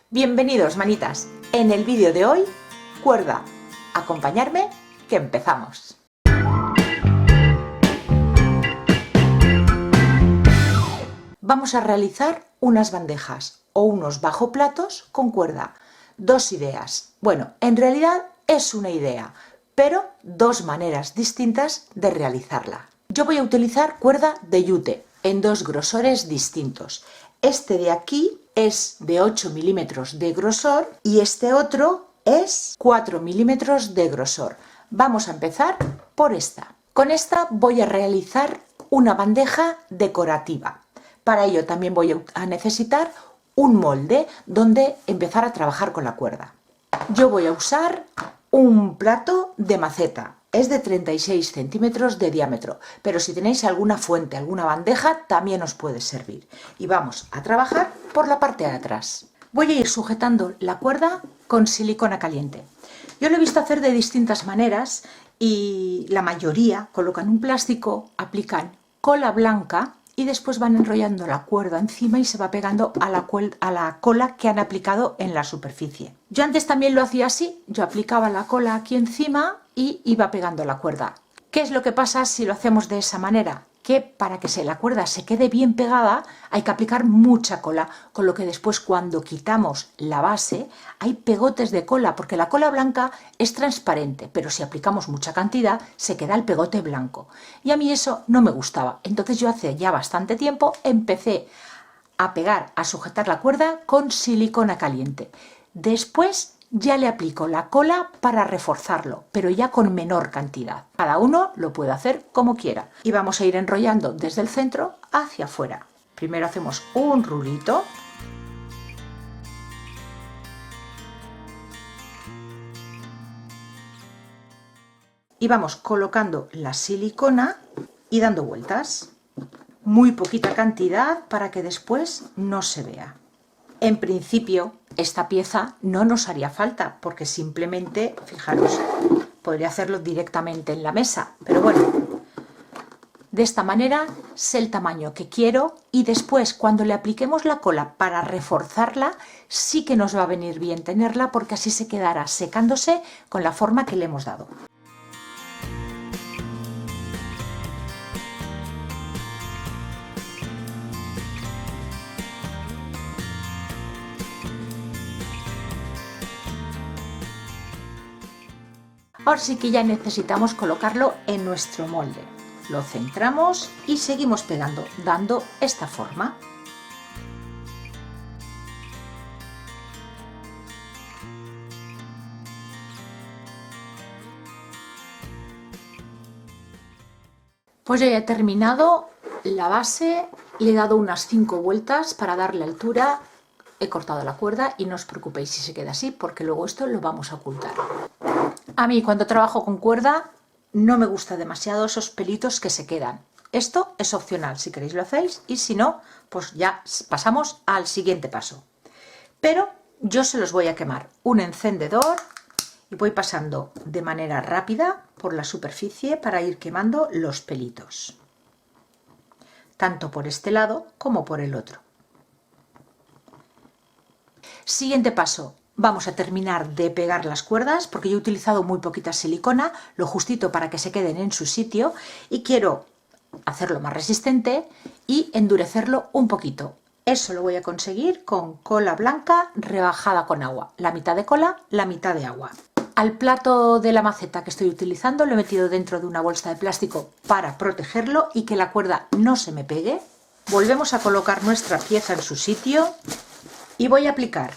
Bienvenidos, manitas. En el vídeo de hoy, cuerda. Acompañarme, que empezamos. Vamos a realizar unas bandejas o unos bajoplatos con cuerda. Dos ideas. Bueno, en realidad es una idea, pero dos maneras distintas de realizarla. Yo voy a utilizar cuerda de yute en dos grosores distintos. Este de aquí es de 8 milímetros de grosor y este otro es 4 milímetros de grosor. Vamos a empezar por esta. Con esta voy a realizar una bandeja decorativa. Para ello también voy a necesitar un molde donde empezar a trabajar con la cuerda. Yo voy a usar un plato de maceta. Es de 36 centímetros de diámetro, pero si tenéis alguna fuente, alguna bandeja, también os puede servir. Y vamos a trabajar por la parte de atrás. Voy a ir sujetando la cuerda con silicona caliente. Yo lo he visto hacer de distintas maneras y la mayoría colocan un plástico, aplican cola blanca y después van enrollando la cuerda encima y se va pegando a la cola que han aplicado en la superficie. Yo antes también lo hacía así, yo aplicaba la cola aquí encima y iba pegando la cuerda. ¿Qué es lo que pasa si lo hacemos de esa manera? Que para que la cuerda se quede bien pegada hay que aplicar mucha cola, con lo que después cuando quitamos la base hay pegotes de cola, porque la cola blanca es transparente, pero si aplicamos mucha cantidad se queda el pegote blanco. Y a mí eso no me gustaba. Entonces yo hace ya bastante tiempo empecé a pegar, a sujetar la cuerda con silicona caliente. Después ya le aplico la cola para reforzarlo, pero ya con menor cantidad. Cada uno lo puede hacer como quiera. Y vamos a ir enrollando desde el centro hacia afuera. Primero hacemos un rulito. Y vamos colocando la silicona y dando vueltas. Muy poquita cantidad para que después no se vea. En principio, esta pieza no nos haría falta porque simplemente, fijaros, podría hacerlo directamente en la mesa, pero bueno, de esta manera sé el tamaño que quiero y después cuando le apliquemos la cola para reforzarla, sí que nos va a venir bien tenerla porque así se quedará secándose con la forma que le hemos dado. Ahora sí que ya necesitamos colocarlo en nuestro molde. Lo centramos y seguimos pegando, dando esta forma. Pues ya he terminado la base, le he dado unas 5 vueltas para darle altura. He cortado la cuerda y no os preocupéis si se queda así, porque luego esto lo vamos a ocultar. A mí cuando trabajo con cuerda no me gusta demasiado esos pelitos que se quedan. Esto es opcional, si queréis lo hacéis y si no, pues ya pasamos al siguiente paso. Pero yo se los voy a quemar. Un encendedor y voy pasando de manera rápida por la superficie para ir quemando los pelitos. Tanto por este lado como por el otro. Siguiente paso. Vamos a terminar de pegar las cuerdas porque yo he utilizado muy poquita silicona, lo justito para que se queden en su sitio y quiero hacerlo más resistente y endurecerlo un poquito. Eso lo voy a conseguir con cola blanca rebajada con agua. La mitad de cola, la mitad de agua. Al plato de la maceta que estoy utilizando lo he metido dentro de una bolsa de plástico para protegerlo y que la cuerda no se me pegue. Volvemos a colocar nuestra pieza en su sitio y voy a aplicar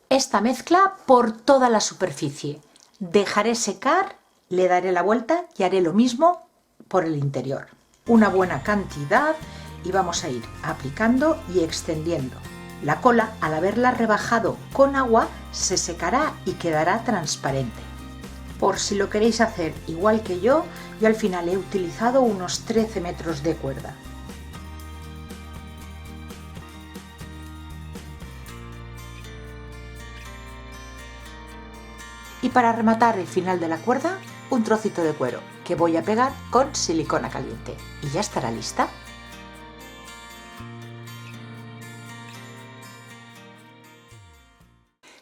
esta mezcla por toda la superficie. Dejaré secar, le daré la vuelta y haré lo mismo por el interior. Una buena cantidad y vamos a ir aplicando y extendiendo. La cola, al haberla rebajado con agua, se secará y quedará transparente. Por si lo queréis hacer igual que yo al final he utilizado unos 13 metros de cuerda. Y para rematar el final de la cuerda, un trocito de cuero que voy a pegar con silicona caliente. Y ya estará lista.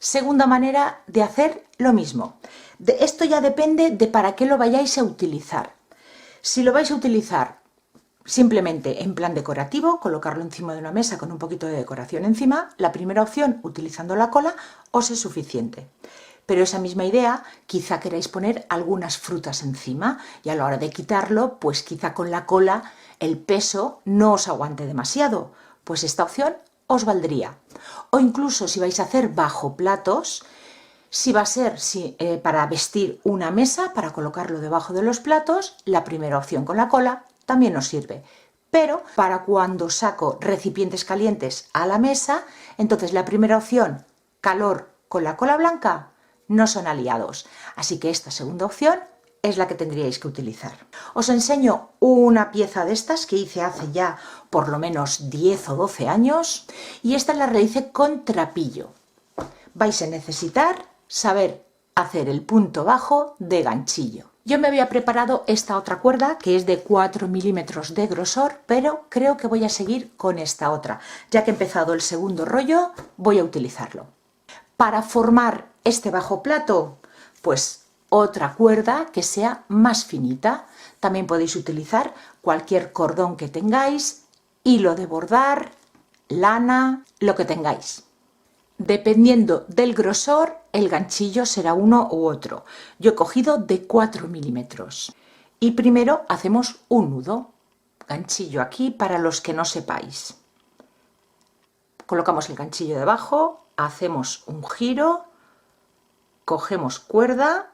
Segunda manera de hacer lo mismo. Esto ya depende de para qué lo vayáis a utilizar. Si lo vais a utilizar simplemente en plan decorativo, colocarlo encima de una mesa con un poquito de decoración encima, la primera opción, utilizando la cola, os es suficiente. Pero esa misma idea, quizá queráis poner algunas frutas encima y a la hora de quitarlo, pues quizá con la cola el peso no os aguante demasiado, pues esta opción os valdría. O incluso si vais a hacer bajo platos, si va a ser para vestir una mesa, para colocarlo debajo de los platos, la primera opción con la cola también nos sirve. Pero para cuando saco recipientes calientes a la mesa, entonces la primera opción, calor con la cola blanca, no son aliados. Así que esta segunda opción es la que tendríais que utilizar. Os enseño una pieza de estas que hice hace ya por lo menos 10 o 12 años y esta la realicé con trapillo. Vais a necesitar saber hacer el punto bajo de ganchillo. Yo me había preparado esta otra cuerda que es de 4 milímetros de grosor, pero creo que voy a seguir con esta otra. Ya que he empezado el segundo rollo, voy a utilizarlo. Para formar este bajo plato, pues otra cuerda que sea más finita. También podéis utilizar cualquier cordón que tengáis, hilo de bordar, lana, lo que tengáis. Dependiendo del grosor, el ganchillo será uno u otro. Yo he cogido de 4 milímetros. Y primero hacemos un nudo. Ganchillo aquí para los que no sepáis. Colocamos el ganchillo debajo, hacemos un giro, cogemos cuerda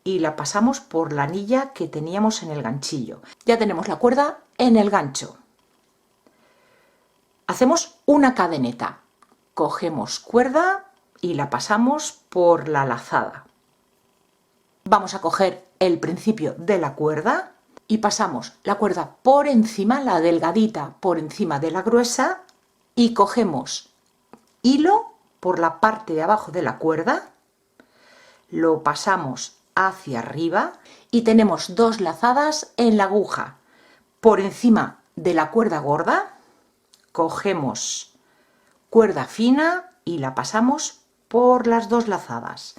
y la pasamos por la anilla que teníamos en el ganchillo. Ya tenemos la cuerda en el gancho. Hacemos una cadeneta. Cogemos cuerda y la pasamos por la lazada. Vamos a coger el principio de la cuerda y pasamos la cuerda por encima, la delgadita por encima de la gruesa, y cogemos hilo por la parte de abajo de la cuerda, lo pasamos hacia arriba y tenemos dos lazadas en la aguja. Por encima de la cuerda gorda, cogemos cuerda fina y la pasamos por las dos lazadas.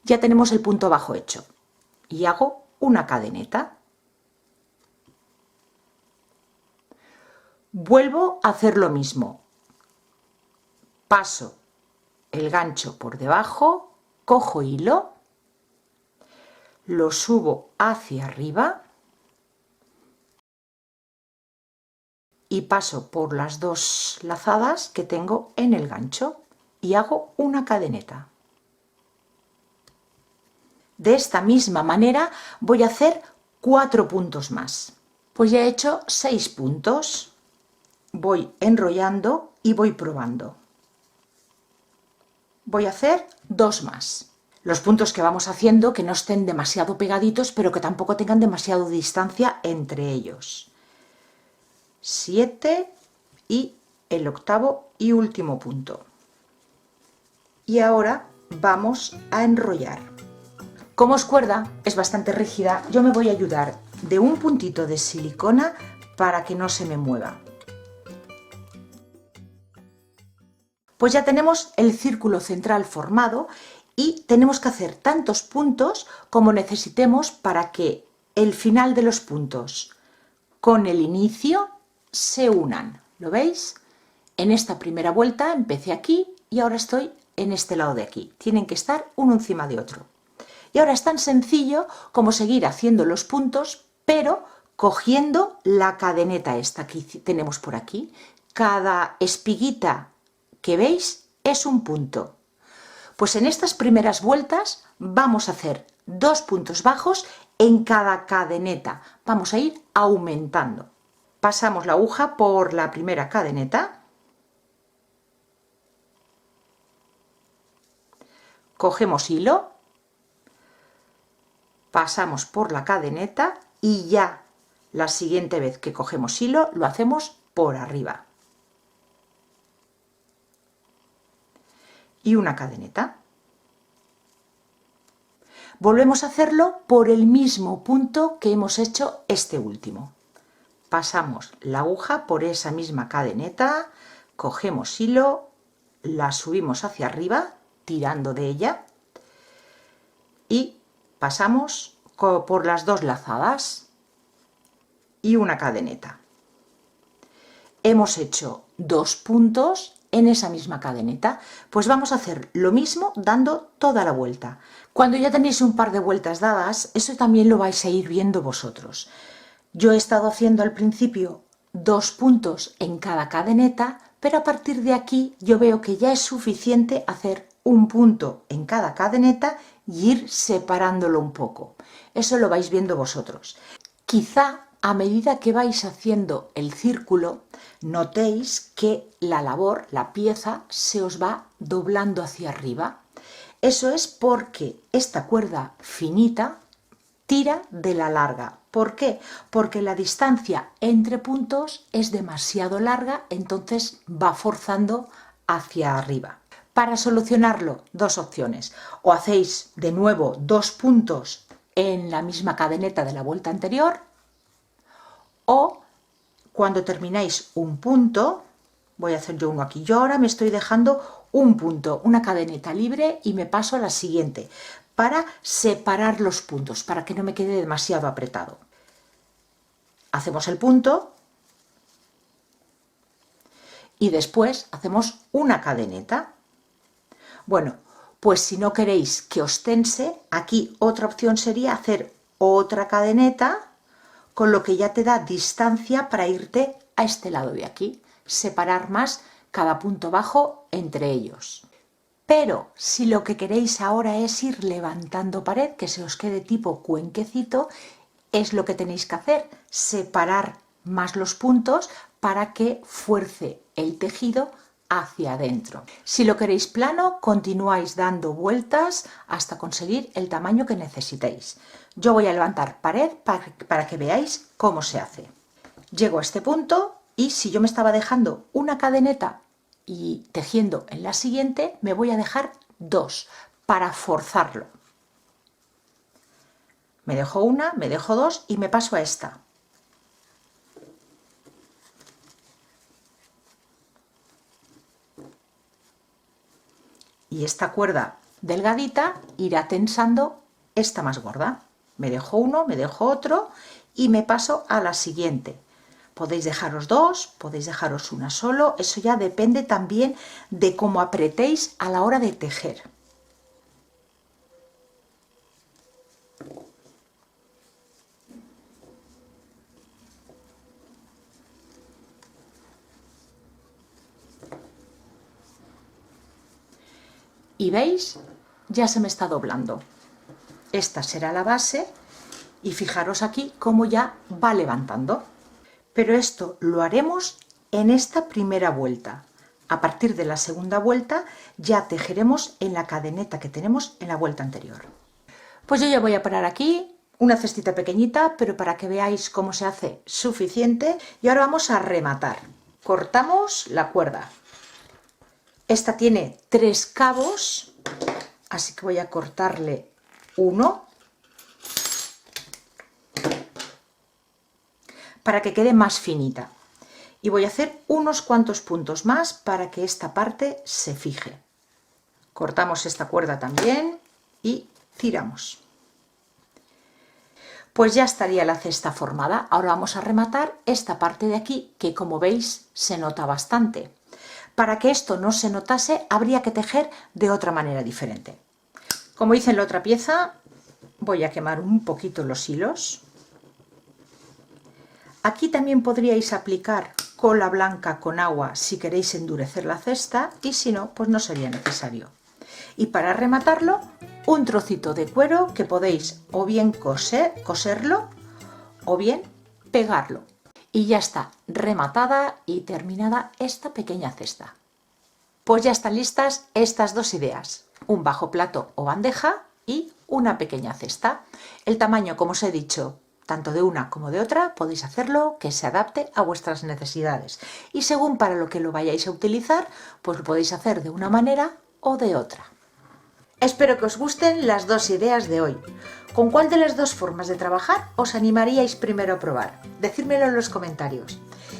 Ya tenemos el punto bajo hecho y hago una cadeneta. Vuelvo a hacer lo mismo. Paso el gancho por debajo, cojo hilo, lo subo hacia arriba y paso por las dos lazadas que tengo en el gancho y hago una cadeneta. De esta misma manera voy a hacer 4 puntos más. Pues ya he hecho 6 puntos. Voy enrollando y voy probando. Voy a hacer 2 más. Los puntos que vamos haciendo que no estén demasiado pegaditos, pero que tampoco tengan demasiada distancia entre ellos. 7 y el octavo y último punto. Y ahora vamos a enrollar. Como es cuerda, es bastante rígida, yo me voy a ayudar de un puntito de silicona para que no se me mueva. Pues ya tenemos el círculo central formado y tenemos que hacer tantos puntos como necesitemos para que el final de los puntos con el inicio se unan. ¿Lo veis? En esta primera vuelta empecé aquí y ahora estoy en este lado de aquí. Tienen que estar uno encima de otro. Y ahora es tan sencillo como seguir haciendo los puntos, pero cogiendo la cadeneta esta que tenemos por aquí. Cada espiguita que veis es un punto. Pues en estas primeras vueltas vamos a hacer 2 puntos bajos en cada cadeneta. Vamos a ir aumentando. Pasamos la aguja por la primera cadeneta. Cogemos hilo. Pasamos por la cadeneta y ya la siguiente vez que cogemos hilo lo hacemos por arriba. Y una cadeneta. Volvemos a hacerlo por el mismo punto que hemos hecho este último. Pasamos la aguja por esa misma cadeneta, cogemos hilo, la subimos hacia arriba, tirando de ella, y pasamos por las dos lazadas y una cadeneta. Hemos hecho 2 puntos en esa misma cadeneta, pues vamos a hacer lo mismo dando toda la vuelta. Cuando ya tenéis un par de vueltas dadas, eso también lo vais a ir viendo vosotros. Yo he estado haciendo al principio 2 puntos en cada cadeneta, pero a partir de aquí yo veo que ya es suficiente hacer un punto en cada cadeneta y ir separándolo un poco. Eso lo vais viendo vosotros. Quizá a medida que vais haciendo el círculo, notéis que la labor, la pieza, se os va doblando hacia arriba. Eso es porque esta cuerda finita tira de la larga. ¿Por qué? Porque la distancia entre puntos es demasiado larga, entonces va forzando hacia arriba. Para solucionarlo, 2 opciones. O hacéis de nuevo 2 puntos en la misma cadeneta de la vuelta anterior, o cuando termináis un punto, voy a hacer yo uno aquí, yo ahora me estoy dejando un punto, una cadeneta libre y me paso a la siguiente para separar los puntos, para que no me quede demasiado apretado. Hacemos el punto y después hacemos una cadeneta. Bueno, pues si no queréis que os tense, aquí otra opción sería hacer otra cadeneta, con lo que ya te da distancia para irte a este lado de aquí, separar más cada punto bajo entre ellos. Pero si lo que queréis ahora es ir levantando pared, que se os quede tipo cuenquecito, es lo que tenéis que hacer, separar más los puntos para que fuerce el tejido hacia adentro. Si lo queréis plano, continuáis dando vueltas hasta conseguir el tamaño que necesitéis. Yo voy a levantar pared para que veáis cómo se hace. Llego a este punto y si yo me estaba dejando una cadeneta y tejiendo en la siguiente, me voy a dejar 2 para forzarlo. Me dejo una, me dejo 2 y me paso a esta. Y esta cuerda delgadita irá tensando esta más gorda. Me dejo uno, me dejo otro y me paso a la siguiente. Podéis dejaros 2, podéis dejaros una solo, eso ya depende también de cómo apretéis a la hora de tejer. Y veis, ya se me está doblando. Esta será la base y fijaros aquí cómo ya va levantando. Pero esto lo haremos en esta primera vuelta. A partir de la segunda vuelta ya tejeremos en la cadeneta que tenemos en la vuelta anterior. Pues yo ya voy a parar aquí, una cestita pequeñita, pero para que veáis cómo se hace suficiente. Y ahora vamos a rematar. Cortamos la cuerda. Esta tiene 3 cabos, así que voy a cortarle uno para que quede más finita. Y voy a hacer unos cuantos puntos más para que esta parte se fije. Cortamos esta cuerda también y tiramos. Pues ya estaría la cesta formada. Ahora vamos a rematar esta parte de aquí, que como veis se nota bastante. Para que esto no se notase, habría que tejer de otra manera diferente. Como hice en la otra pieza, voy a quemar un poquito los hilos. Aquí también podríais aplicar cola blanca con agua si queréis endurecer la cesta y si no, pues no sería necesario. Y para rematarlo, un trocito de cuero que podéis o bien coserlo o bien pegarlo. Y ya está rematada y terminada esta pequeña cesta. Pues ya están listas estas 2 ideas, un bajo plato o bandeja y una pequeña cesta. El tamaño, como os he dicho, tanto de una como de otra, podéis hacerlo que se adapte a vuestras necesidades. Y según para lo que lo vayáis a utilizar, pues lo podéis hacer de una manera o de otra. Espero que os gusten las 2 ideas de hoy. ¿Con cuál de las 2 formas de trabajar os animaríais primero a probar? Decídmelo en los comentarios.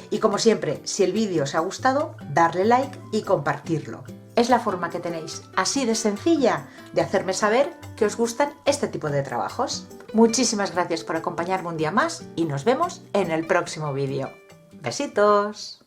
Y como siempre, si el vídeo os ha gustado, darle like y compartirlo. Es la forma que tenéis, así de sencilla, de hacerme saber que os gustan este tipo de trabajos. Muchísimas gracias por acompañarme un día más y nos vemos en el próximo vídeo. ¡Besitos!